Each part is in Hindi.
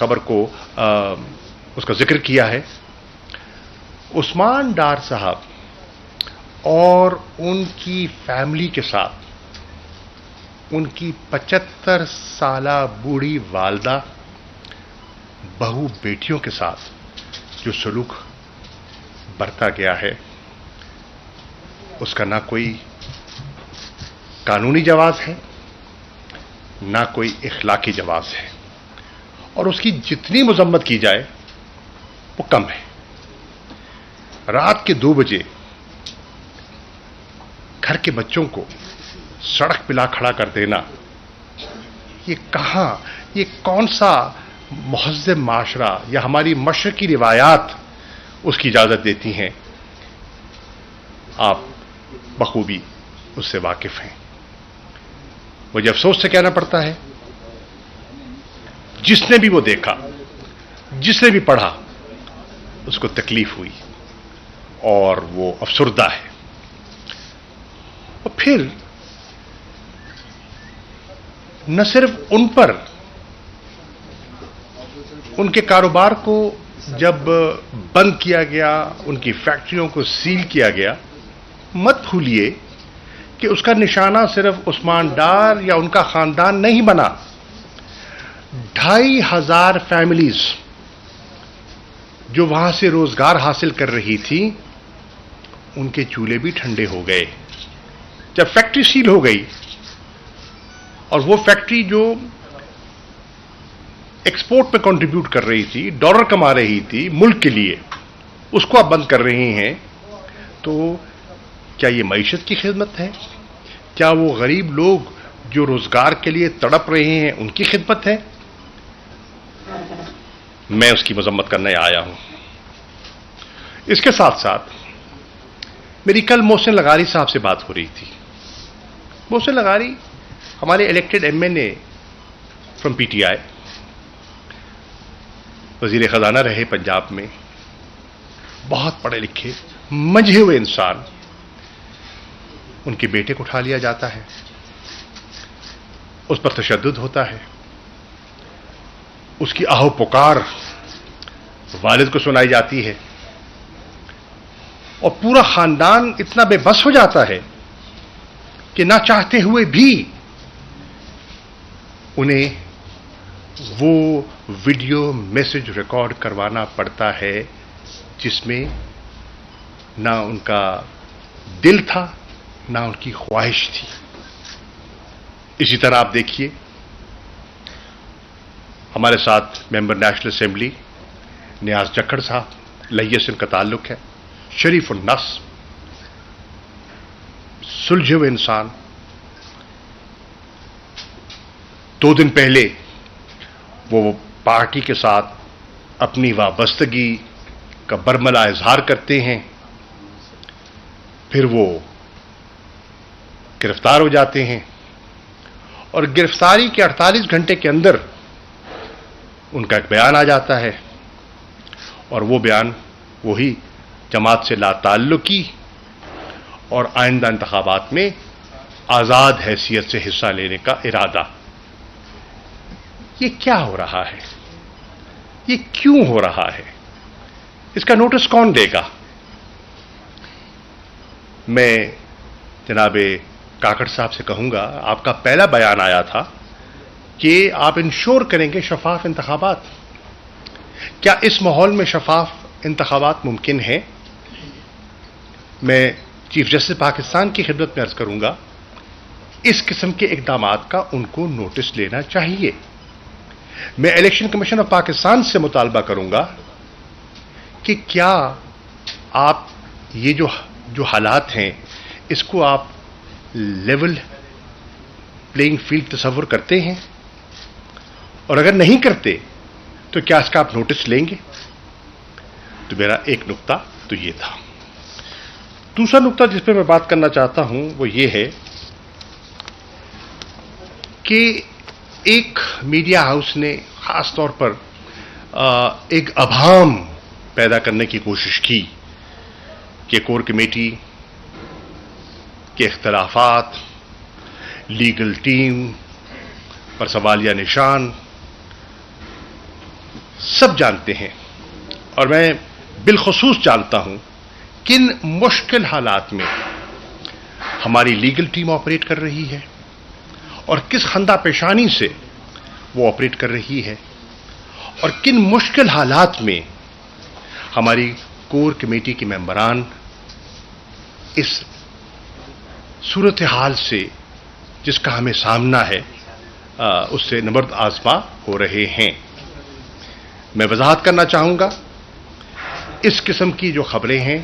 खबर को उसका जिक्र किया है। उस्मान डार साहब और उनकी फैमिली के साथ उनकी 75 साला बूढ़ी वालदा बहू बेटियों के साथ जो सलूक बरता गया है, उसका ना कोई कानूनी जवाब है, ना कोई इखलाकी जवाब है, और उसकी जितनी मजम्मत की जाए वो कम है। रात के 2 बजे घर के बच्चों को सड़क पे ला खड़ा कर देना, ये कहां, ये कौन सा महज़्ज़ब माशरा या हमारी मशरकी रिवायात उसकी इजाजत देती हैं? आप बखूबी उससे वाकिफ हैं। मुझे अफसोस से कहना पड़ता है, जिसने भी वो देखा, जिसने भी पढ़ा, उसको तकलीफ हुई और वो अफसुर्दा है। और फिर न सिर्फ उन पर, उनके कारोबार को जब बंद किया गया, उनकी फैक्ट्रियों को सील किया गया, मत भूलिए कि उसका निशाना सिर्फ उस्मान डार या उनका खानदान नहीं बना। 2500 फैमिलीज जो वहां से रोजगार हासिल कर रही थी, उनके चूल्हे भी ठंडे हो गए जब फैक्ट्री सील हो गई। और वो फैक्ट्री जो एक्सपोर्ट में कंट्रीब्यूट कर रही थी, डॉलर कमा रही थी मुल्क के लिए, उसको आप बंद कर रहे हैं। तो क्या ये मईशत की खिदमत है? क्या वो गरीब लोग जो रोजगार के लिए तड़प रहे हैं, उनकी खिदमत है? मैं उसकी मजम्मत करने आया हूं। इसके साथ साथ मेरी कल मोहसिन लगारी साहब से बात हो रही थी। मोहसिन लगारी हमारे इलेक्टेड एमएनए फ्रॉम पीटीआई, वजीर खजाना रहे पंजाब में, बहुत पढ़े लिखे मंझे हुए इंसान। उनके बेटे को उठा लिया जाता है, उस पर तशद्दुद होता है, उसकी आहो पुकार वालिद को सुनाई जाती है, और पूरा खानदान इतना बेबस हो जाता है कि ना चाहते हुए भी उन्हें वो वीडियो मैसेज रिकॉर्ड करवाना पड़ता है जिसमें ना उनका दिल था, ना उनकी ख्वाहिश थी। इसी तरह आप देखिए, हमारे साथ मेंबर नेशनल असेंबली नियाज जक्खड़ साहब, लहिए से उनका ताल्लुक है, शरीफ उन नस, सुलझे हुए इंसान। 2 दिन पहले वो पार्टी के साथ अपनी वाबस्तगी का बरमला इजहार करते हैं, फिर वो गिरफ्तार हो जाते हैं, और गिरफ्तारी के 48 घंटे के अंदर उनका एक बयान आ जाता है, और वो बयान वही जमात से लाताल्लुकी और आइंदा इंतखाबात में आज़ाद हैसियत से हिस्सा लेने का इरादा। ये क्या हो रहा है? ये क्यों हो रहा है? इसका नोटिस कौन देगा? मैं जनाबे काकड़ साहब से कहूंगा, आपका पहला बयान आया था कि आप इंश्योर करेंगे शफाफ इंतखाबात। क्या इस माहौल में शफाफ इंतखाबात मुमकिन है? मैं चीफ जस्टिस पाकिस्तान की खिदमत में अर्ज करूंगा, इस किस्म के इकदामात का उनको नोटिस लेना चाहिए। मैं इलेक्शन कमीशन ऑफ पाकिस्तान से मुतालबा करूंगा कि क्या आप ये जो हालात हैं, इसको आप लेवल प्लेइंग फील्ड तस्वुर करते हैं, और अगर नहीं करते तो क्या इसका आप नोटिस लेंगे? तो मेरा एक नुक्ता तो ये था। दूसरा नुक्ता जिस पर मैं बात करना चाहता हूं वो ये है कि एक मीडिया हाउस ने खास तौर पर एक अभाम पैदा करने की कोशिश की कि कोर कमेटी के इख्तलाफात, लीगल टीम पर सवालिया निशान, सब जानते हैं और मैं बिलखुसूस जानता हूं किन मुश्किल हालात में हमारी लीगल टीम ऑपरेट कर रही है और किस खंदा पेशानी से वो ऑपरेट कर रही है और किन मुश्किल हालात में हमारी कोर कमेटी के मेंबरान इस सूरत हाल से जिसका हमें सामना है उससे नबर्द आज़मा हो रहे हैं। मैं वजाहत करना चाहूंगा, इस किस्म की जो खबरें हैं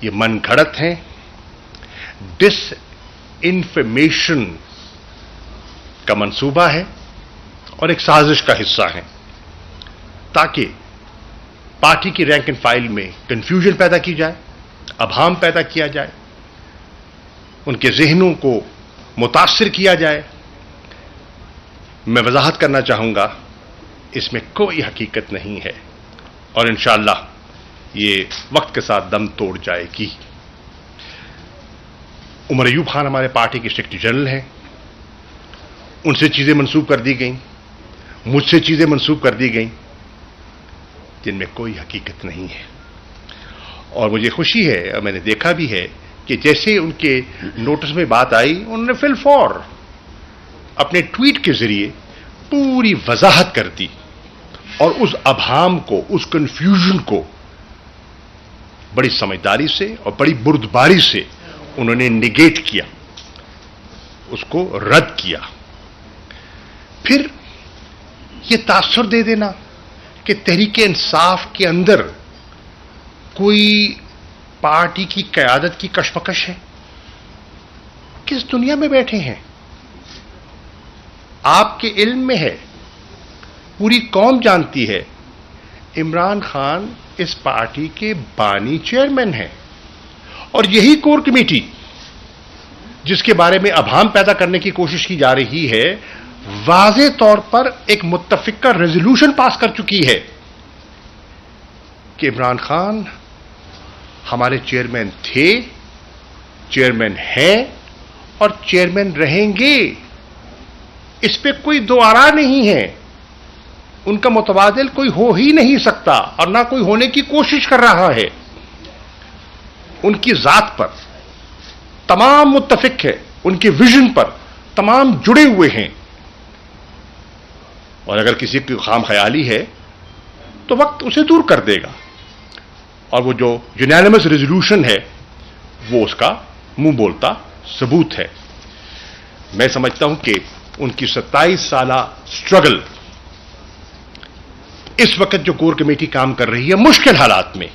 ये मन घड़त हैं, डिस इन्फॉर्मेशन का मंसूबा है और एक साजिश का हिस्सा है ताकि पार्टी की रैंक एंड फाइल में कंफ्यूजन पैदा की जाए, अभाम पैदा किया जाए, उनके जहनों को मुतासिर किया जाए। मैं वजाहत करना चाहूंगा, इसमें कोई हकीकत नहीं है और इंशाअल्लाह ये वक्त के साथ दम तोड़ जाएगी। उमर अयूब खान हमारे पार्टी के सेक्रेटरी जनरल हैं, उनसे चीजें मंसूब कर दी गई, मुझसे चीजें मंसूब कर दी गई जिनमें कोई हकीकत नहीं है। और मुझे खुशी है और मैंने देखा भी है कि जैसे उनके नोटिस में बात आई, उन्होंने फिल फौर अपने ट्वीट के जरिए पूरी वजाहत कर दी और उस अभाम को, उस कंफ्यूजन को बड़ी समझदारी से और बड़ी बुर्दबारी से उन्होंने निगेट किया, उसको रद्द किया। फिर यह तासुर दे देना कि तहरीक इंसाफ के अंदर कोई पार्टी की क़यादत की कशमकश है। किस दुनिया में बैठे हैं? आपके इल्म में है, पूरी कौम जानती है, इमरान खान इस पार्टी के बानी चेयरमैन हैं और यही कोर कमेटी जिसके बारे में अभाम पैदा करने की कोशिश की जा रही है, वाज़े तौर पर एक मुत्तफिका रेजोल्यूशन पास कर चुकी है कि इमरान खान हमारे चेयरमैन थे, चेयरमैन हैं और चेयरमैन रहेंगे। इस पे कोई दो आरा नहीं है, उनका मुतबादिल कोई हो ही नहीं सकता और ना कोई होने की कोशिश कर रहा है। उनकी जात पर तमाम मुत्तफिक है, उनके विजन पर तमाम जुड़े हुए हैं और अगर किसी की खाम ख्याली है तो वक्त उसे दूर कर देगा और वो जो यूनानिमस रेजोल्यूशन है वो उसका मुंह बोलता सबूत है। मैं समझता हूं कि उनकी 27 साला स्ट्रगल, इस वक्त जो कोर कमेटी काम कर रही है मुश्किल हालात में,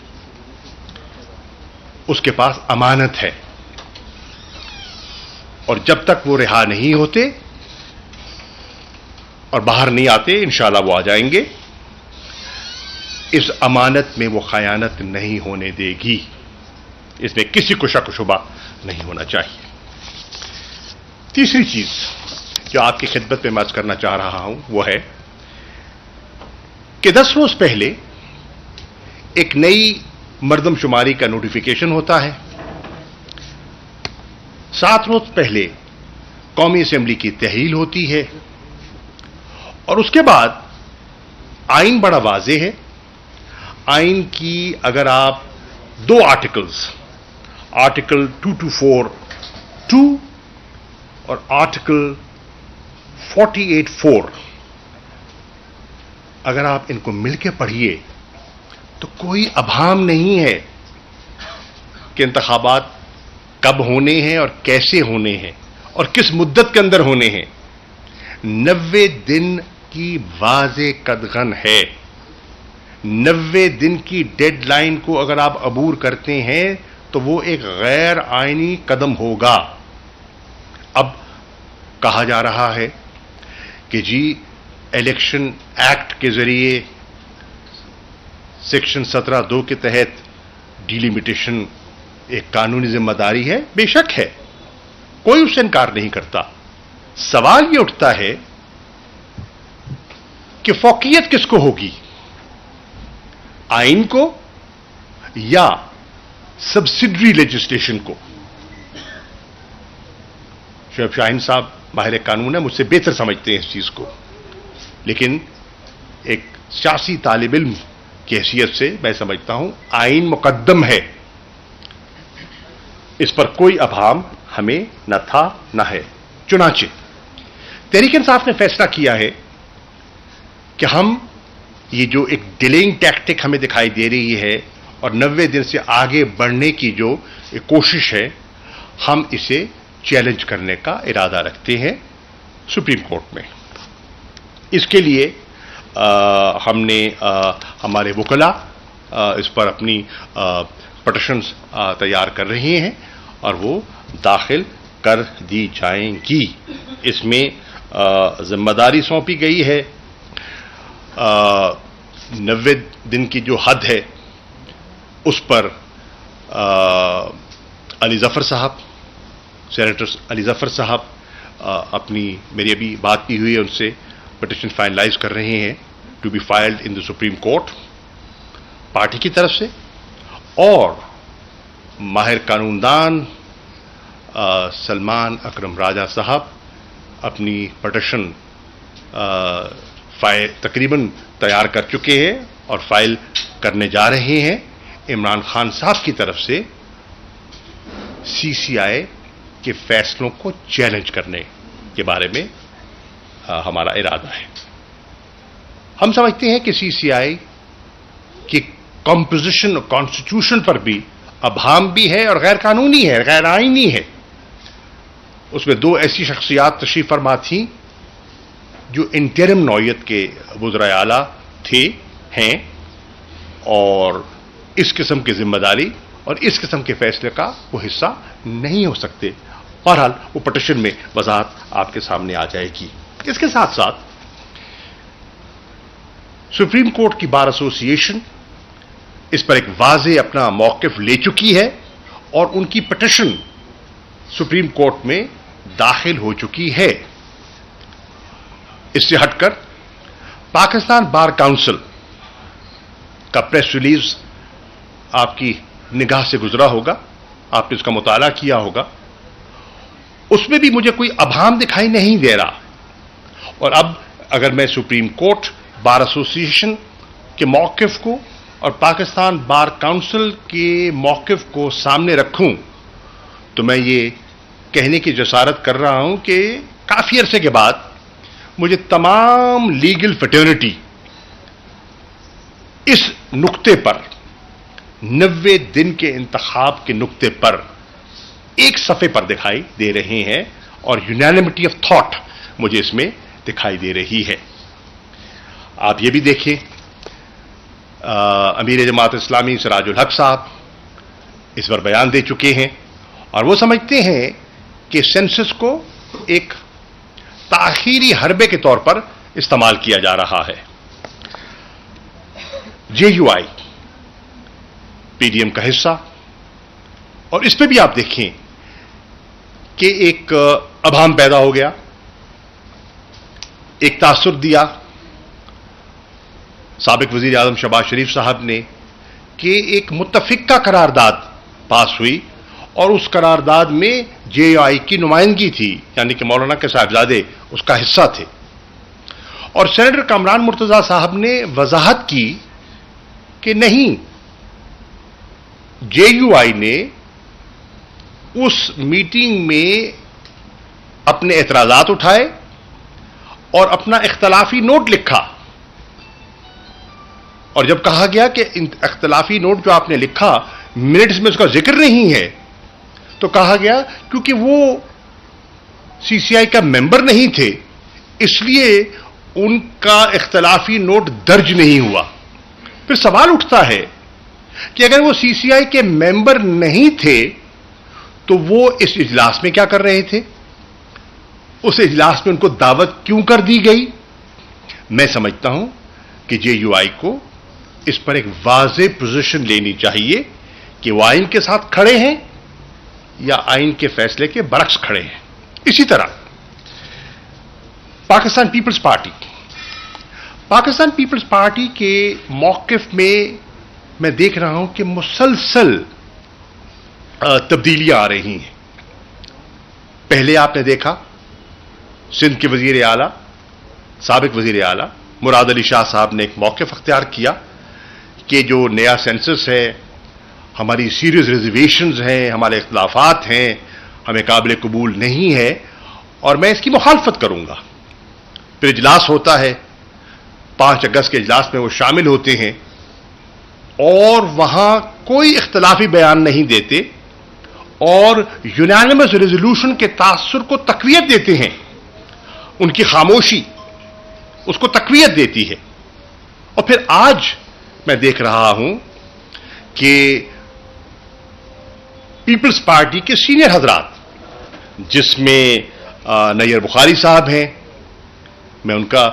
उसके पास अमानत है और जब तक वो रिहा नहीं होते और बाहर नहीं आते, इंशाअल्लाह वो आ जाएंगे, इस अमानत में वो खयानत नहीं होने देगी। इसमें किसी को शक शुबा नहीं होना चाहिए। तीसरी चीज जो आपकी खिदमत में अर्ज करना चाह रहा हूं वो है कि 10 रोज पहले एक नई मर्दमशुमारी का नोटिफिकेशन होता है, 7 रोज पहले कौमी असेंबली की तहरील होती है और उसके बाद आइन बड़ा वाज़े है। आइन की अगर आप 2 आर्टिकल्स, आर्टिकल 224(2) और आर्टिकल 48(4), अगर आप इनको मिलकर पढ़िए तो कोई अभाम नहीं है कि इंतखाबात कब होने हैं और कैसे होने हैं और किस मुद्दत के अंदर होने हैं। 90 दिन की वाज़े कदगन है। 90 दिन की डेडलाइन को अगर आप अबूर करते हैं तो वो एक गैर आईनी कदम होगा। अब कहा जा रहा है कि जी इलेक्शन एक्ट के जरिए सेक्शन 17(2) के तहत डिलिमिटेशन एक कानूनी जिम्मेदारी है। बेशक है, कोई उससे इनकार नहीं करता। सवाल यह उठता है कि फौकियत किसको होगी, आइन को या सब्सिडरी लेजिस्लेशन को। शोएब शाहीन साहब माहिर कानून है, मुझसे बेहतर समझते हैं इस चीज को, लेकिन एक सियासी तालिब इल्म की हैसियत से मैं समझता हूं आइन मुकद्दम है, इस पर कोई अभाम हमें न था न है। चुनांचे तहरीक इंसाफ ने फैसला किया है कि हम ये जो एक डिलेइंग टैक्टिक हमें दिखाई दे रही है और 90 दिन से आगे बढ़ने की जो एक कोशिश है, हम इसे चैलेंज करने का इरादा रखते हैं सुप्रीम कोर्ट में। इसके लिए हमने हमारे वकला इस पर अपनी पटिशन्स तैयार कर रहे हैं और वो दाखिल कर दी जाएंगी। इसमें जिम्मेदारी सौंपी गई है 90 दिन की जो हद है उस पर अली जफर साहब, सेनेटर अली जफर साहब अपनी, मेरी अभी बात की हुई है उनसे, पिटिशन फाइनलाइज कर रहे हैं to be filed in the Supreme Court party की तरफ से। और माहिर कानूनदान सलमान अकरम राजा साहब अपनी पिटिशन तकरीबन तैयार कर चुके हैं और फाइल करने जा रहे हैं इमरान खान साहब की तरफ से सीसीआई के फैसलों को चैलेंज करने के बारे में हमारा इरादा है। हम समझते हैं कि सीसीआई की कंपोजिशन और कॉन्स्टिट्यूशन पर भी अभाम भी है और गैर कानूनी है, गैर आईनी है। उसमें दो ऐसी शख्सियात तशरीफ फरमा थी जो इंटरिम नौयत के वज़राए आला थे, हैं, और इस किस्म की जिम्मेदारी और इस किस्म के फैसले का वो हिस्सा नहीं हो सकते। बहरहाल वो पिटिशन में वजाहत आपके सामने आ जाएगी। इसके साथ साथ सुप्रीम कोर्ट की बार एसोसिएशन इस पर एक वाज़े अपना मौक़िफ़ ले चुकी है और उनकी पिटिशन सुप्रीम कोर्ट में दाखिल हो चुकी है। इससे हटकर पाकिस्तान बार काउंसिल का प्रेस रिलीज आपकी निगाह से गुजरा होगा, आपने इसका मुताला किया होगा। उसमें भी मुझे कोई अभाम दिखाई नहीं दे रहा। और अब अगर मैं सुप्रीम कोर्ट, बार एसोसिएशन के मौक़िफ़ को और पाकिस्तान बार काउंसिल के मौक़िफ़ को सामने रखूं तो मैं ये कहने की जसारत कर रहा हूं कि काफ़ी अरसे के बाद मुझे तमाम लीगल फ्रेटर्निटी इस नुक्ते पर, 90 दिन के इंतखाब के नुक्ते पर एक सफ़े पर दिखाई दे रहे हैं और यूनानिमिटी ऑफ थॉट मुझे इसमें दिखाई दे रही है। आप ये भी देखें, अमीर जमात इस्लामी सिराजुल हक साहब इस पर बयान दे चुके हैं और वो समझते हैं कि सेंसस को एक ताखीरी हरबे के तौर पर इस्तेमाल किया जा रहा है। जेयूआई पीडीएम का हिस्सा, और इस पे भी आप देखें कि एक अभाम पैदा हो गया, एक तासुर दिया साबिक वजीर आजम शहबाज शरीफ साहब ने कि एक मुत्तफिका करारदाद पास हुई और उस करारदाद में जेयूआई की नुमाइंदगी थी, यानी कि मौलाना के साहिबजादे उसका हिस्सा थे। और सेनेटर कामरान मुर्तजा साहब ने वजाहत की कि नहीं, जेयूआई ने उस मीटिंग में अपने एतराजात उठाए और अपना इख्तलाफी नोट लिखा। और जब कहा गया कि इख्तलाफी नोट जो आपने लिखा मिनट्स में उसका जिक्र नहीं है, तो कहा गया क्योंकि वो सीसीआई का मेंबर नहीं थे इसलिए उनका इख्तलाफी नोट दर्ज नहीं हुआ। फिर सवाल उठता है कि अगर वो सीसीआई के मेंबर नहीं थे तो वो इस इजलास में क्या कर रहे थे, उस इजलास में उनको दावत क्यों कर दी गई। मैं समझता हूं कि जेयूआई को इस पर एक वाज़े पोजीशन लेनी चाहिए कि वो आइन के साथ खड़े हैं या आइन के फैसले के बरक्स खड़े हैं। इसी तरह पाकिस्तान पीपल्स पार्टी के मौक़िफ़ में मैं देख रहा हूं कि मुसलसल तब्दीलियां आ रही हैं। पहले आपने देखा सिंध के वजीर आला, साबिक वजीर आला मुराद अली शाह साहब ने एक मौक़िफ़ अख्तियार किया कि जो नया सेंसस है, हमारी सीरियस रिजर्वेशंस हैं, हमारे इख्तिलाफात हैं, हमें काबिल कबूल नहीं है और मैं इसकी मुखालफत करूंगा। फिर इजलास होता है, 5 अगस्त के इजलास में वो शामिल होते हैं और वहां कोई इख्तिलाफी बयान नहीं देते और यूनानिमस रेजोल्यूशन के तासुर को तकवीयत देते हैं। उनकी खामोशी उसको तकवीयत देती है। और फिर आज मैं देख रहा हूं कि पीपल्स पार्टी के सीनियर हजरात, जिसमें नैयर बुखारी साहब हैं, मैं उनका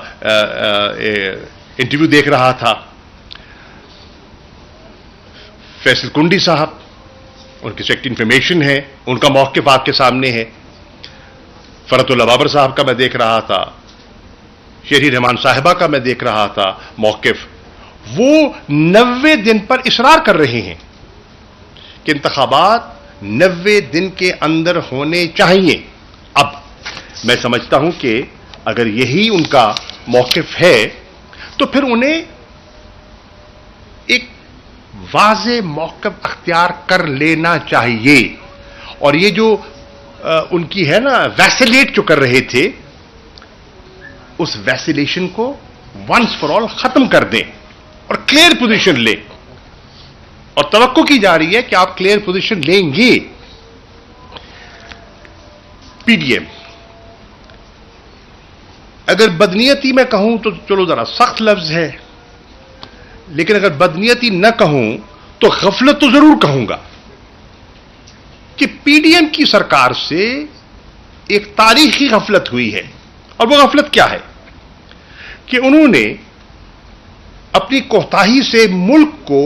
इंटरव्यू देख रहा था, फैसल कुंडी साहब, उनकी सेक्रेटरी इंफॉर्मेशन है, उनका मौक़िफ़ आपके सामने है, फरतुल्लाह बाबर साहब का मैं देख रहा था, शेरी रहमान साहिबा का मैं देख रहा था मौक़िफ़। वो 90 दिन पर इसरार कर रहे हैं कि इंतखाबात 90 दिन के अंदर होने चाहिए। अब मैं समझता हूं कि अगर यही उनका मौक़िफ़ है तो फिर उन्हें एक वाज़े मौक़िफ़ अख्तियार कर लेना चाहिए। और ये जो उनकी है ना, वैसिलेट जो कर रहे थे, उस वैसिलेशन को वंस फॉर ऑल खत्म कर दें और क्लियर पोजीशन लें। और तवक्को की जा रही है कि आप क्लियर पोजीशन लेंगे। पीडीएम, अगर बदनीयती मैं कहूं तो चलो जरा सख्त लफ्ज है, लेकिन अगर बदनीयती न कहूं तो गफलत तो जरूर कहूंगा कि पीडीएम की सरकार से एक तारीखी गफलत हुई है। और वो गफलत क्या है कि उन्होंने अपनी कोताही से मुल्क को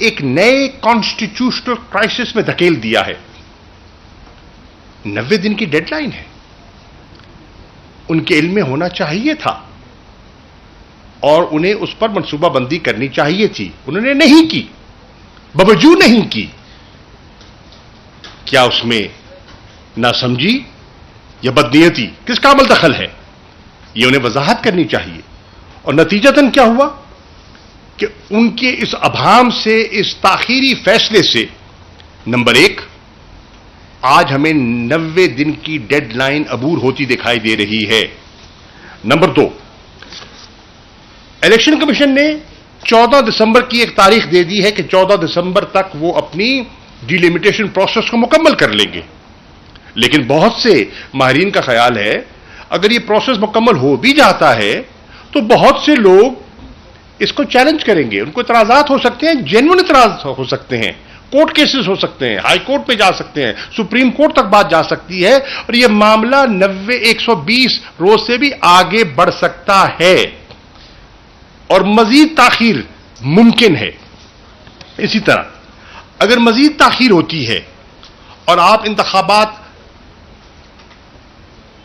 एक नए कॉन्स्टिट्यूशनल क्राइसिस में धकेल दिया है। 90 दिन की डेडलाइन है, उनके इल्म में होना चाहिए था और उन्हें उस पर मंसूबाबंदी करनी चाहिए थी। उन्होंने नहीं की, बवजूद नहीं की। क्या उसमें नासमझी या बदनीयती, किसका अमल दखल है, यह उन्हें वजाहत करनी चाहिए। और नतीजतन क्या हुआ कि उनके इस अभाम से, इस ताखीरी फैसले से, नंबर 1, आज हमें 90 दिन की डेडलाइन अबूर होती दिखाई दे रही है। नंबर 2, इलेक्शन कमीशन ने 14 दिसंबर की एक तारीख दे दी है कि 14 दिसंबर तक वो अपनी डिलिमिटेशन प्रोसेस को मुकम्मल कर लेंगे। लेकिन बहुत से माहिरीन का ख्याल है अगर ये प्रोसेस मुकम्मल हो भी जाता है तो बहुत से लोग इसको चैलेंज करेंगे, उनको इतराजात हो सकते हैं, जेन्युइन इतराज हो सकते हैं, कोर्ट केसेस हो सकते हैं, हाई कोर्ट पे जा सकते हैं, सुप्रीम कोर्ट तक बात जा सकती है और यह मामला 90-120 रोज से भी आगे बढ़ सकता है और मजीद ताखीर मुमकिन है। इसी तरह अगर मजीद ताखीर होती है और आप इंतखाबात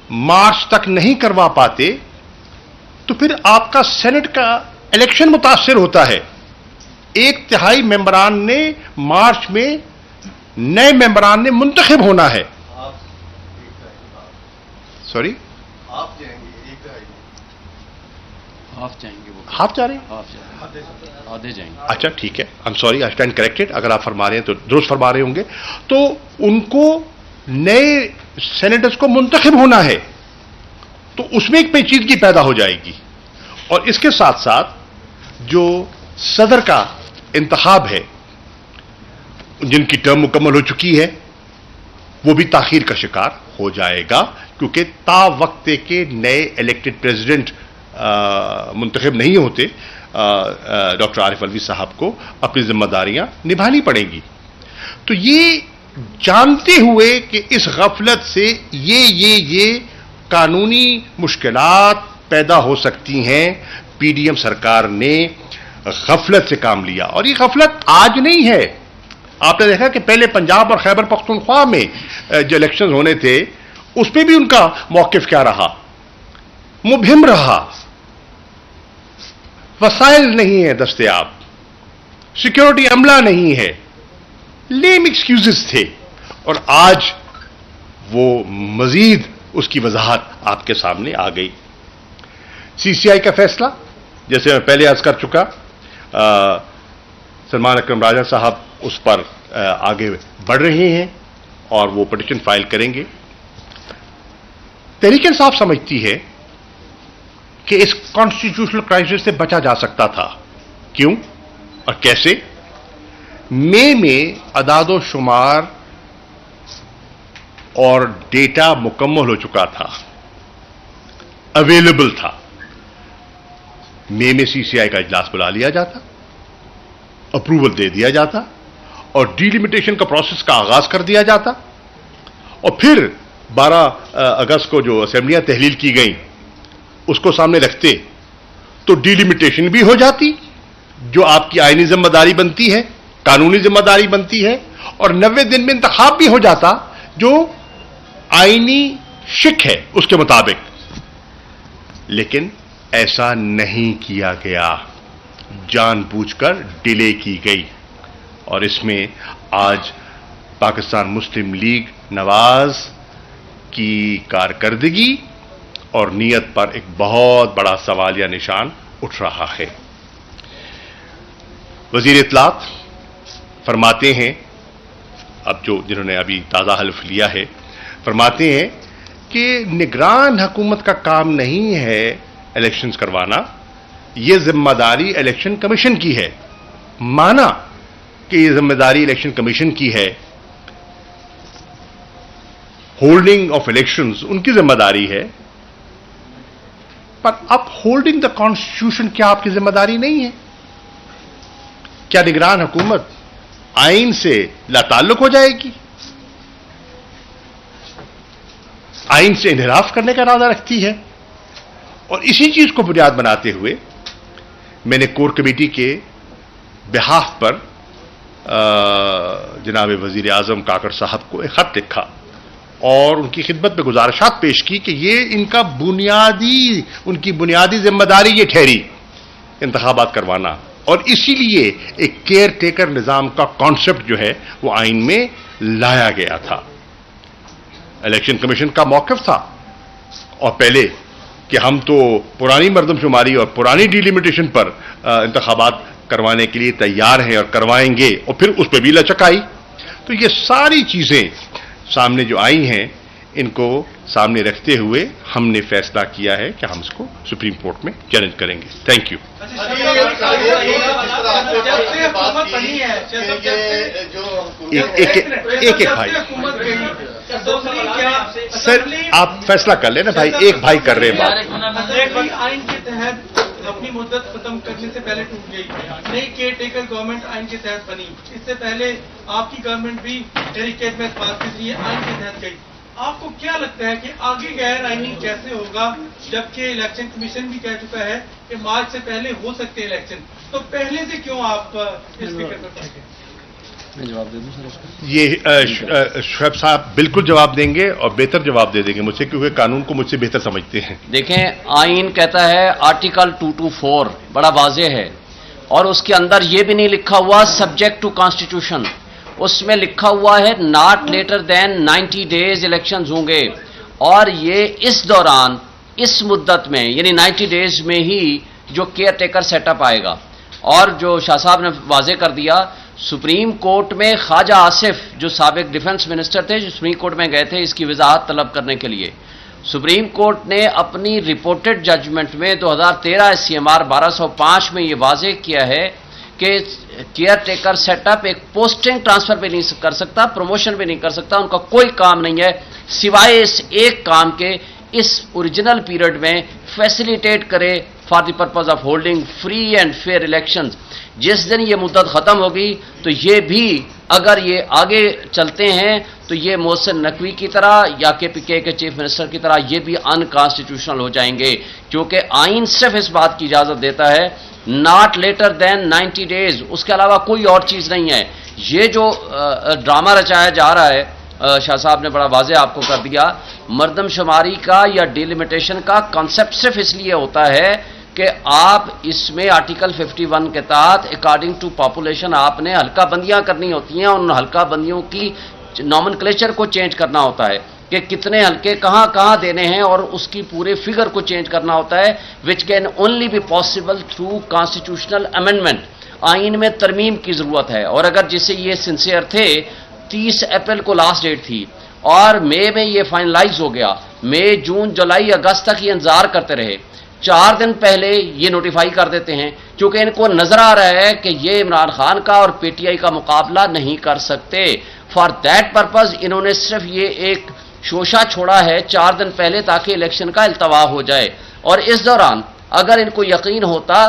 मार्च तक नहीं करवा पाते तो फिर आपका सेनेट का इलेक्शन मुतासिर होता है। 1/3 मेंबरान ने मार्च में, नए मेंबरान ने मुंतखब होना है। सॉरी, आप जाएंगे, हाफ जाएंगे, वो हाफ जा रहे हैं, आधे जाएंगे। अच्छा ठीक है, I am sorry, I stand corrected. अगर आप फरमा रहे हैं तो दुरुस्त फरमा रहे होंगे। तो उनको नए सेनेटर्स को मुंतखब होना है तो उसमें एक पेचीदगी पैदा हो जाएगी। और इसके साथ साथ जो सदर का इंतखाब है, जिनकी टर्म मुकम्मल हो चुकी है, वो भी ताखीर का शिकार हो जाएगा क्योंकि तावक्ते के नए इलेक्टेड प्रेसिडेंट मुंतखब नहीं होते। डॉक्टर आरिफ अलवी साहब को अपनी जिम्मेदारियां निभानी पड़ेंगी। तो ये जानते हुए कि इस गफलत से ये कानूनी मुश्किलात पैदा हो सकती हैं, पीडीएम सरकार ने गफलत से काम लिया। और ये गफलत आज नहीं है। आपने देखा कि पहले पंजाब और खैबर पख्तूनख्वा में जो इलेक्शन होने थे उसमें भी उनका मौकिफ क्या रहा, मुबहिम रहा। वसाइल नहीं है दस्तयाब, सिक्योरिटी अमला नहीं है, लेम एक्सक्यूजेस थे। और आज वो मजीद उसकी वजाहत आपके सामने आ गई। सीसीआई का फैसला जैसे मैं पहले अर्ज कर चुका, सलमान अकरम राजा साहब उस पर आगे बढ़ रहे हैं और वो पिटीशन फाइल करेंगे। तहरीक इंसाफ समझती है कि इस कॉन्स्टिट्यूशनल क्राइसिस से बचा जा सकता था। क्यों और कैसे? मई में अदादो शुमार और डेटा मुकम्मल हो चुका था, अवेलेबल था। मई में सीसीआई का इजलास बुला लिया जाता, अप्रूवल दे दिया जाता और डिलिमिटेशन का प्रोसेस का आगाज कर दिया जाता, और फिर 12 अगस्त को जो असेंबलियां तहलील की गई उसको सामने रखते तो डिलिमिटेशन भी हो जाती, जो आपकी आईनी जिम्मेदारी बनती है, कानूनी जिम्मेदारी बनती है, और 90 दिन में इंतखाब भी हो जाता जो आईनी शिक है उसके मुताबिक। लेकिन ऐसा नहीं किया गया, जानबूझकर डिले की गई, और इसमें आज पाकिस्तान मुस्लिम लीग नवाज की कारकर्दगी और नीयत पर एक बहुत बड़ा सवाल या निशान उठ रहा है। वजीर इत्तलात फरमाते हैं, अब जो जिन्होंने अभी ताज़ा हल्फ लिया है, फरमाते हैं कि निगरान हुकूमत का काम नहीं है इलेक्शंस करवाना, यह जिम्मेदारी इलेक्शन कमीशन की है। माना कि यह जिम्मेदारी इलेक्शन कमीशन की है, होल्डिंग ऑफ इलेक्शंस उनकी जिम्मेदारी है, पर अब होल्डिंग द कॉन्स्टिट्यूशन क्या आपकी जिम्मेदारी नहीं है? क्या निगरान हुकूमत आइन से लाताल्लुक हो जाएगी? आइन से इन्हिराफ करने का इरादा रखती है? और इसी चीज को बुनियाद बनाते हुए मैंने कोर कमेटी के बिहाफ पर जनाब वजीर आजम काकड़ साहब को एक खत लिखा और उनकी खिदमत में गुजारिशात पेश की कि ये इनका उनकी बुनियादी जिम्मेदारी ये ठहरी इंतखाबात करवाना, और इसीलिए एक केयर टेकर निजाम का कॉन्सेप्ट जो है वो आइन में लाया गया था। इलेक्शन कमीशन का मौक़िफ़ था और पहले कि हम तो पुरानी मरदमशुमारी और पुरानी डिलिमिटेशन पर इंतखाबात करवाने के लिए तैयार हैं और करवाएंगे, और फिर उस पर भी लचक आई। तो ये सारी चीजें सामने जो आई हैं, इनको सामने रखते हुए हमने फैसला किया है कि हम इसको सुप्रीम कोर्ट में चैलेंज करेंगे। Thank you. एक भाई सर, आप फैसला कर लेना भाई, एक भाई कर रहे हैं बात। आइन के तहत अपनी मुद्दत खत्म करने से पहले टूट गई, नई केयर टेकर गवर्नमेंट आइन के तहत बनी। इससे पहले आपकी गवर्नमेंट भी तहरीक में इस बात के लिए आइन के तहत गई। आपको क्या लगता है कि आगे गैर आइनी कैसे होगा, जबकि इलेक्शन कमीशन भी कह चुका है कि मार्च से पहले हो सकते हैं इलेक्शन, तो पहले से क्यों आप इस फिक्र पर पड़े? मैं जवाब दे दूं सर उसका? ये शुएब साहब बिल्कुल जवाब देंगे और बेहतर जवाब दे देंगे मुझसे, क्योंकि कानून को मुझसे बेहतर समझते हैं। देखें, आइन कहता है आर्टिकल 224 बड़ा वाज़ेह है, और उसके अंदर यह भी नहीं लिखा हुआ सब्जेक्ट टू कॉन्स्टिट्यूशन, उसमें लिखा हुआ है not later than 90 days elections होंगे, और ये इस दौरान इस मुद्दत में यानी 90 डेज में ही जो केयर टेकर सेटअप आएगा। और जो शाह साहब ने वाजे कर दिया, सुप्रीम कोर्ट में ख्वाजा आसिफ जो साबिक डिफेंस मिनिस्टर थे, जो सुप्रीम कोर्ट में गए थे इसकी वजाहत तलब करने के लिए, सुप्रीम कोर्ट ने अपनी रिपोर्टेड जजमेंट में 2013 CMR 1205 में ये वाजे किया है कि केयर टेकर सेटअप एक पोस्टिंग ट्रांसफर भी नहीं कर सकता, प्रमोशन भी नहीं कर सकता, उनका कोई काम नहीं है सिवाय इस एक काम के, इस ओरिजिनल पीरियड में फैसिलिटेट करे for the purpose of holding free and fair elections. जिस दिन ये मुद्दत खत्म होगी तो ये भी अगर ये आगे चलते हैं तो ये मोहसिन नकवी की तरह या KPK के चीफ मिनिस्टर की तरह ये भी अनकॉन्स्टिट्यूशनल हो जाएंगे, क्योंकि आइन सिर्फ इस बात की इजाजत देता है नॉट लेटर देन 90 डेज, उसके अलावा कोई और चीज नहीं है। ये जो ड्रामा रचाया जा रहा है, शाह साहब ने बड़ा वाजे आपको कर दिया, मर्दमशुमारी का या डिलिमिटेशन का कॉन्सेप्ट सिर्फ इसलिए होता है कि आप इसमें आर्टिकल 51 के तहत अकॉर्डिंग टू पॉपुलेशन आपने हल्का बंदियां करनी होती हैं, उन हल्का बंदियों की नॉमेनक्लेचर को चेंज करना होता है। कि कितने हल्के कहां कहां देने हैं और उसकी पूरे फिगर को चेंज करना होता है, which can only be possible through constitutional amendment. आइन में तरमीम की जरूरत है। और अगर जिसे ये सिंसियर थे, 30 अप्रैल को लास्ट डेट थी और मई में ये फाइनलाइज हो गया, मई जून जुलाई अगस्त तक ये इंतजार करते रहे, 4 दिन पहले ये नोटिफाई कर देते हैं क्योंकि इनको नजर आ रहा है कि ये इमरान खान का और पीटीआई का मुकाबला नहीं कर सकते। फॉर दैट पर्पज इन्होंने सिर्फ ये एक शोशा छोड़ा है 4 दिन पहले ताकि इलेक्शन का इल्तवा हो जाए। और इस दौरान अगर इनको यकीन होता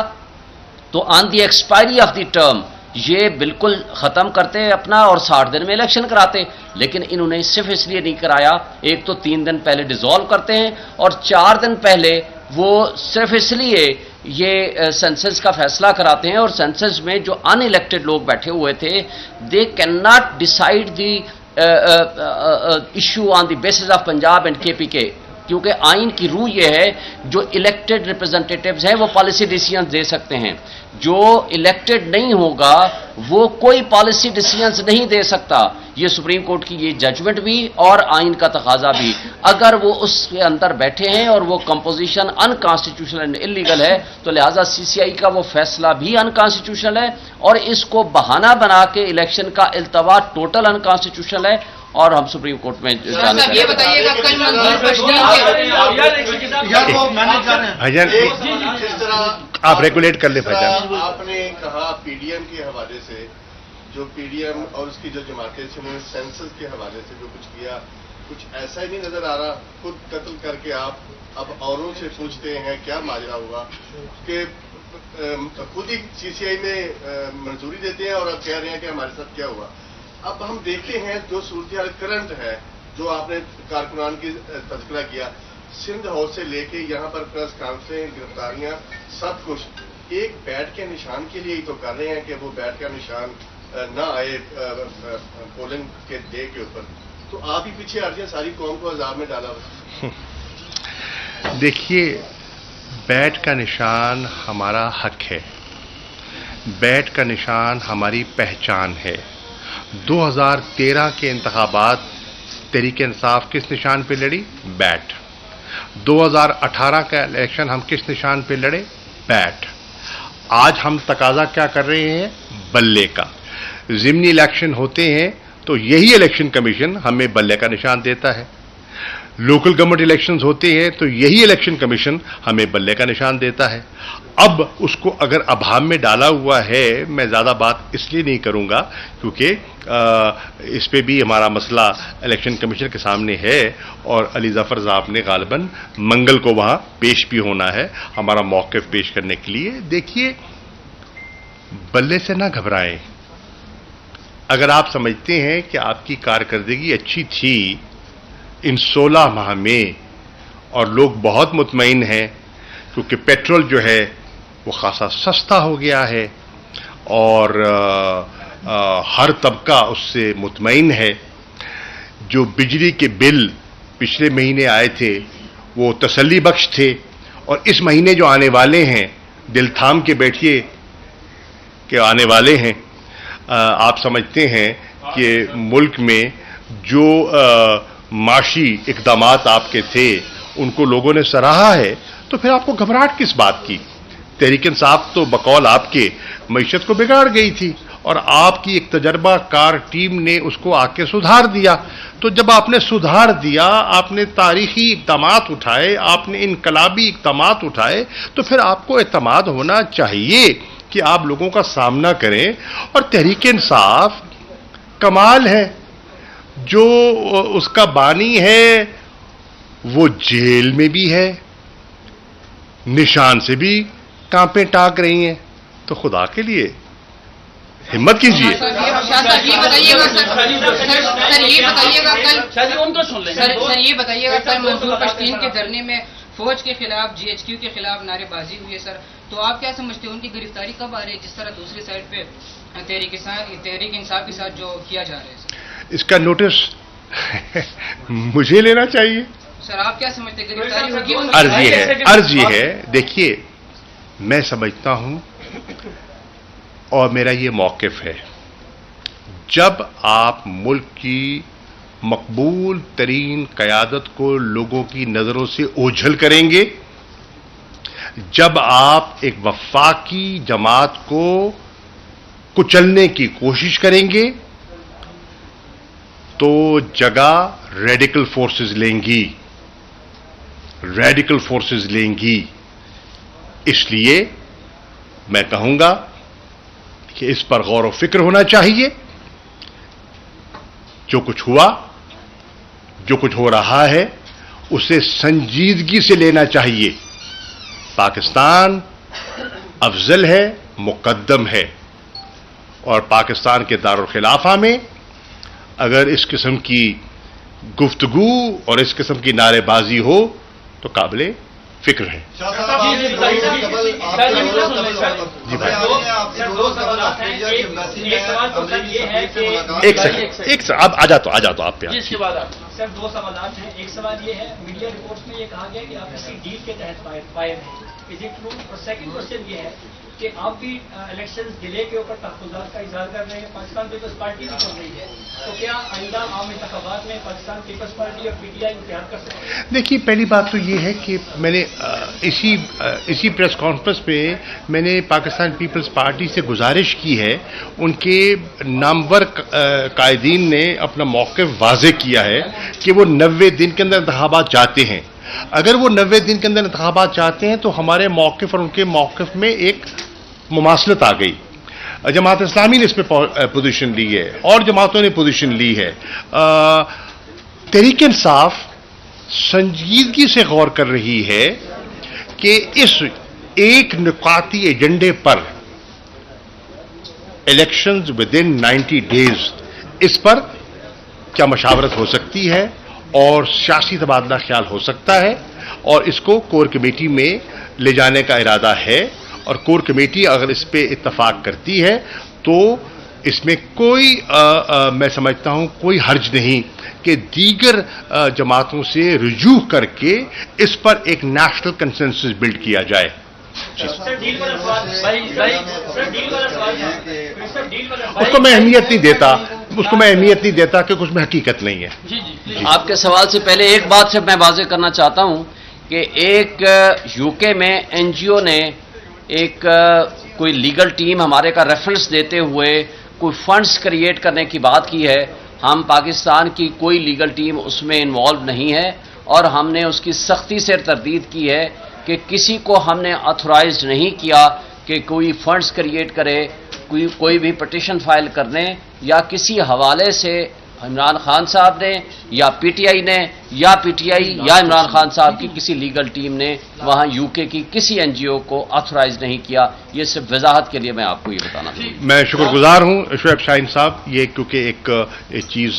तो on the expiry of the term ये बिल्कुल खत्म करते अपना और 60 दिन में इलेक्शन कराते, लेकिन इन्होंने सिर्फ इसलिए नहीं कराया, एक तो 3 दिन पहले डिसॉल्व करते हैं और 4 दिन पहले वो सिर्फ इसलिए ये सेंसस का फैसला कराते हैं। और सेंसस में जो अनइलेक्टेड लोग बैठे हुए थे, they can not decide the issue on the basis of Punjab and KPK, क्योंकि आइन की रूह यह है जो इलेक्टेड रिप्रेजेंटेटिव्स हैं वो पॉलिसी डिसीजन दे सकते हैं, जो इलेक्टेड नहीं होगा वो कोई पॉलिसी डिसीजंस नहीं दे सकता। ये सुप्रीम कोर्ट की ये जजमेंट भी और आइन का तकाजा भी। अगर वो उसके अंदर बैठे हैं और वो कंपोजिशन अनकॉन्स्टिट्यूशनल एंड इलीगल है तो लिहाजा सीसीआई का वो फैसला भी अनकॉन्स्टिट्यूशनल है और इसको बहाना बना के इलेक्शन का इल्तवा टोटल अनकॉन्स्टिट्यूशनल है और हम सुप्रीम कोर्ट में जाना ये बताइएगा कल मंजूर भाईजान आप रेगुलेट कर ले भाईजान। आपने कहा पीडीएम के हवाले से, जो पीडीएम और उसकी जो जमातें थी उन्होंने सेंसस के हवाले से जो कुछ किया, कुछ ऐसा ही नहीं नजर आ रहा। खुद कत्ल करके आप अब औरों से पूछते हैं क्या माजरा हुआ कि खुद ही सीसीआई में मंजूरी देते हैं और अब कह रहे हैं कि हमारे साथ क्या हुआ। अब हम देखते हैं जो सूरत करंट है, जो आपने कारकुनान की तस्करा किया, सिंध हाउस से लेके यहाँ पर प्रेस कॉन्फ्रेंस, गिरफ्तारियां, सब कुछ एक बैट के निशान के लिए ही तो कर रहे हैं कि वो बैट का निशान ना आए पोलिंग के डे के ऊपर। तो आप ही पीछे हट जाए, सारी कौम को अजाब में डाला। देखिए, बैट का निशान हमारा हक है, बैट का निशान हमारी पहचान है। 2013 के इंतखाबात तहरीक इंसाफ किस निशान पे लड़ी? बैट। 2018 का इलेक्शन हम किस निशान पे लड़े? बैट। आज हम तकाजा क्या कर रहे हैं? बल्ले का। ज़िमनी इलेक्शन होते हैं तो यही इलेक्शन कमीशन हमें बल्ले का निशान देता है। लोकल गवर्नमेंट इलेक्शंस होते हैं तो यही इलेक्शन कमीशन हमें बल्ले का निशान देता है। अब उसको अगर अभाव में डाला हुआ है, मैं ज़्यादा बात इसलिए नहीं करूँगा क्योंकि इस पे भी हमारा मसला इलेक्शन कमीशन के सामने है और अली ज़फ़र साहब ने गालिबन मंगल को वहाँ पेश भी होना है हमारा मौक़िफ़ पेश करने के लिए। देखिए, बल्ले से ना घबराएं। अगर आप समझते हैं कि आपकी कारकर्दगी अच्छी थी इन 16 माह में और लोग बहुत मुतमईन हैं क्योंकि पेट्रोल जो है वो खासा सस्ता हो गया है और हर तबका उससे मुतमईन है, जो बिजली के बिल पिछले महीने आए थे वो तसल्ली बख्श थे और इस महीने जो आने वाले हैं दिल थाम के बैठिए कि आने वाले हैं। आप समझते हैं कि मुल्क में जो माशी इक़दामात आपके थे उनको लोगों ने सराहा है, तो फिर आपको घबराहट किस बात की? तहरीक इंसाफ तो बकौल आपके मईशत को बिगाड़ गई थी और आपकी एक तजर्बाकार टीम ने उसको आके सुधार दिया। तो जब आपने सुधार दिया, आपने तारीखी इक़दामात उठाए, आपने इनकलाबी इक़दामात उठाए, तो फिर आपको एतमाद होना चाहिए कि आप लोगों का सामना करें। और तहरीक इंसाफ कमाल है, जो उसका बानी है वो जेल में भी है, निशान से भी टांपे टाक रही हैं। तो खुदा के लिए हिम्मत कीजिए। सर ये बताइएगा कल मंजूर पश्तीन के धरने में फौज के खिलाफ, जीएचक्यू के खिलाफ नारेबाजी हुई है सर, तो आप क्या समझते हैं उनकी गिरफ्तारी कब आ रही है, जिस तरह दूसरी साइड पे तहरीक इंसाफ के साथ जो किया जा रहा है सर? इसका नोटिस मुझे लेना चाहिए सर। आप क्या समझते हैं गिरफ्तारी होगी? अर्ज ये है, देखिए मैं समझता हूं और मेरा ये मौक़िफ़ है, जब आप मुल्क की मकबूल तरीन क़यादत को लोगों की नज़रों से ओझल करेंगे, जब आप एक वफाकी जमात को कुचलने की कोशिश करेंगे, तो जगह रेडिकल फोर्सेस लेंगी, रेडिकल फोर्सेस लेंगी। इसलिए मैं कहूंगा कि इस पर गौर व फिक्र होना चाहिए। जो कुछ हुआ, जो कुछ हो रहा है, उसे संजीदगी से लेना चाहिए। पाकिस्तान अफजल है, मुकद्दम है, और पाकिस्तान के दारुल खिलाफा में अगर इस किस्म की गुफ्तगू और इस किस्म की नारेबाजी हो तो काबिले फिक्र है। जी भाई, दो सवाल हैं। एक सवाल तो सर ये है कि एक सेकंड अब आ जाता आप पे। जिसके बाद सर दो सवाल हैं। एक सवाल ये है, मीडिया रिपोर्ट्स में ये कहा गया कि आप किसी डील के तहत फायर हैं, इज इट ट्रू? और सेकंड क्वेश्चन ये है कि आप भी इलेक्शंस डिले के ऊपर तहफ़्फ़ुज़ात का इज़हार कर रहे हैं, पाकिस्तान पीपल्स पार्टी भी कर रही है, तो क्या आइंदा आम इंतख़ाबात में पाकिस्तान पीपल्स पार्टी और पीटीआई इत्तेहाद कर सकते हैं? देखिए, पहली बात तो ये है कि मैंने इसी प्रेस कॉन्फ्रेंस में मैंने पाकिस्तान पीपल्स पार्टी से गुजारिश की है, उनके नामवर कायदीन ने अपना मौक़िफ़ वाज़ेह किया है कि वो 90 दिन के अंदर इंतख़ाबात चाहते हैं। अगर वो 90 दिन के अंदर इंतख़ाबात चाहते हैं तो हमारे मौक़िफ़ और उनके मौक़िफ़ में एक मुमासलत आ गई। जमात इस्लामी ने इस पर पोजीशन ली है और जमातों ने पोजीशन ली है। तहरीक इंसाफ संजीदगी से गौर कर रही है कि इस एक नुकाती एजेंडे पर इलेक्शंस विद इन 90 डेज, इस पर क्या मशावरत हो सकती है और सियासी तबादला ख्याल हो सकता है, और इसको कोर कमेटी में ले जाने का इरादा है। और कोर कमेटी अगर इस पे इत्तफाक करती है तो इसमें कोई मैं समझता हूं कोई हर्ज नहीं कि दीगर जमातों से रुजू करके इस पर एक नेशनल कंसेंसस बिल्ड किया जाए। उसको मैं अहमियत नहीं देता कि कुछ में हकीकत नहीं है। आपके सवाल से पहले एक बात से मैं वाज़ेह करना चाहता हूं कि एक यूके में एनजीओ ने एक कोई लीगल टीम हमारे का रेफरेंस देते हुए कोई फंड्स क्रिएट करने की बात की है। हम पाकिस्तान की कोई लीगल टीम उसमें इन्वॉल्व नहीं है और हमने उसकी सख्ती से तरदीद की है कि किसी को हमने ऑथोराइज नहीं किया कि कोई फंड्स क्रिएट करे, कोई भी पटिशन फाइल करने या किसी हवाले से इमरान खान साहब ने या पीटीआई ने या पीटीआई या इमरान खान साहब की किसी लीगल टीम ने वहां यूके की किसी एनजीओ को ऑथोराइज नहीं किया। ये सिर्फ वजाहत के लिए मैं आपको ये बताना चाहूँगा। मैं शुक्रगुजार हूं शुएब शाहीन साहब, ये क्योंकि एक चीज़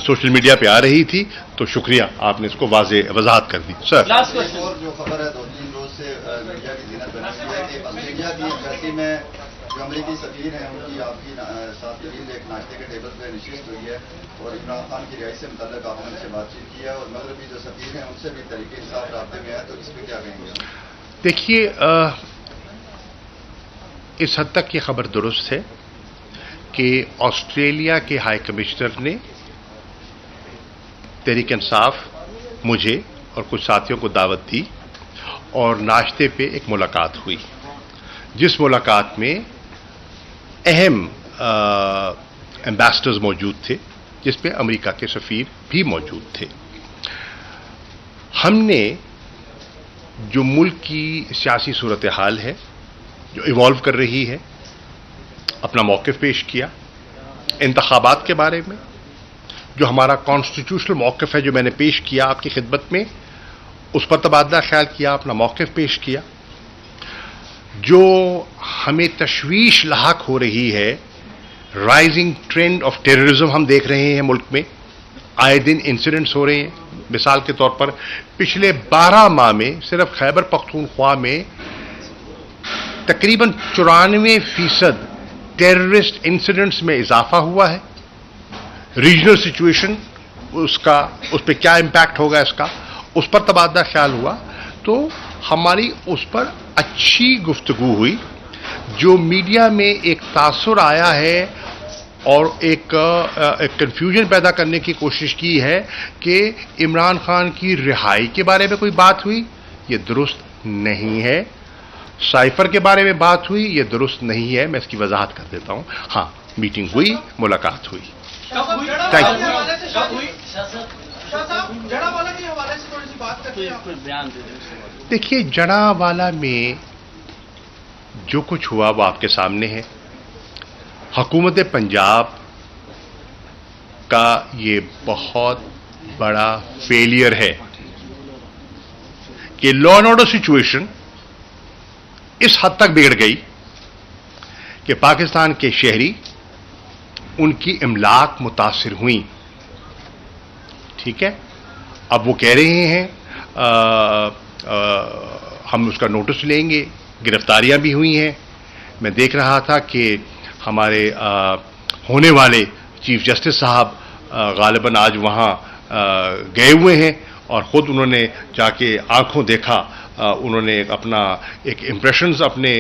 सोशल मीडिया पे आ रही थी तो शुक्रिया, आपने इसको वजाहत कर दी। सर, और जो खबर है 2-3 रोज से मीडिया की ज़ीनत बनी हुई है कि अल्जीरिया की एम्बेसी में जो अमरीकी सफीर हैं उनकी आपकी साथ तरीन एक नाश्ते के टेबल पर नशिस्त हुई है और इमरान खान की रिहाई से मुतल्लिक़ आपने उनसे बातचीत की है और मगरबी जो सफीर हैं उनसे भी तहरीक इंसाफ राब्ते में है, तो इस पर क्या कहेंगे? देखिए, इस हद तक ये खबर दुरुस्त है कि ऑस्ट्रेलिया के हाई कमिश्नर ने तहरीक इंसाफ, मुझे और कुछ साथियों को दावत दी और नाश्ते पे एक मुलाकात हुई, जिस मुलाकात में अहम एम्बेसडर्स मौजूद थे, जिसमें अमेरिका के सफ़ीर भी मौजूद थे। हमने जो मुल्क की सियासी सूरत हाल है जो इवॉल्व कर रही है, अपना मौक़िफ़ पेश किया। इंतख़ाबात के बारे में जो हमारा कॉन्स्टिट्यूशनल मौक़िफ़ है जो मैंने पेश किया आपकी खिदमत में, उस पर तबादला ख्याल किया, अपना मौक़िफ़ पेश किया। जो हमें तशवीश लाहक हो रही है, राइजिंग ट्रेंड ऑफ टेररिज्म हम देख रहे हैं मुल्क में, आए दिन इंसिडेंट्स हो रहे हैं। मिसाल के तौर पर पिछले 12 माह में सिर्फ खैबर पख्तूनख्वा में तकरीबन 94% टेररिस्ट इंसिडेंट्स में इजाफा हुआ है। रीजनल सिचुएशन उस पर क्या इम्पैक्ट होगा इसका, उस पर तबादला ख्याल हुआ। तो हमारी उस पर अच्छी गुफ्तगू हुई। जो मीडिया में एक तासुर आया है और एक कंफ्यूजन पैदा करने की कोशिश की है कि इमरान खान की रिहाई के बारे में कोई बात हुई, ये दुरुस्त नहीं है। साइफर के बारे में बात हुई, ये दुरुस्त नहीं है। मैं इसकी वजाहत कर देता हूं। हाँ, मीटिंग हुई, मुलाकात हुई। Thank you. जड़ावाला के हवाले से थोड़ी सी बात करते हैं। देखिए, जड़ावाला में जो कुछ हुआ वो आपके सामने है। हुकूमत पंजाब का ये बहुत बड़ा फेलियर है कि लॉ एंड ऑर्डर सिचुएशन इस हद तक बिगड़ गई कि पाकिस्तान के शहरी, उनकी इमलाक मुतासिर हुई। ठीक है, अब वो कह रहे हैं हम उसका नोटिस लेंगे। गिरफ्तारियां भी हुई हैं। मैं देख रहा था कि हमारे होने वाले चीफ जस्टिस साहब गालिबन आज वहां गए हुए हैं और ख़ुद उन्होंने जाके आंखों देखा। उन्होंने अपना एक इम्प्रेशंस अपने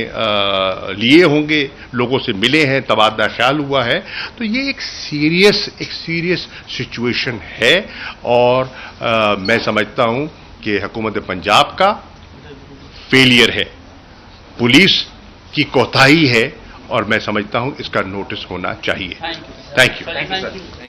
लिए होंगे, लोगों से मिले हैं, तबादला ख्याल हुआ है। तो ये एक सीरियस सिचुएशन है और मैं समझता हूं कि हुकूमत पंजाब का फेलियर है, पुलिस की कोताही है और मैं समझता हूं इसका नोटिस होना चाहिए। Thank you.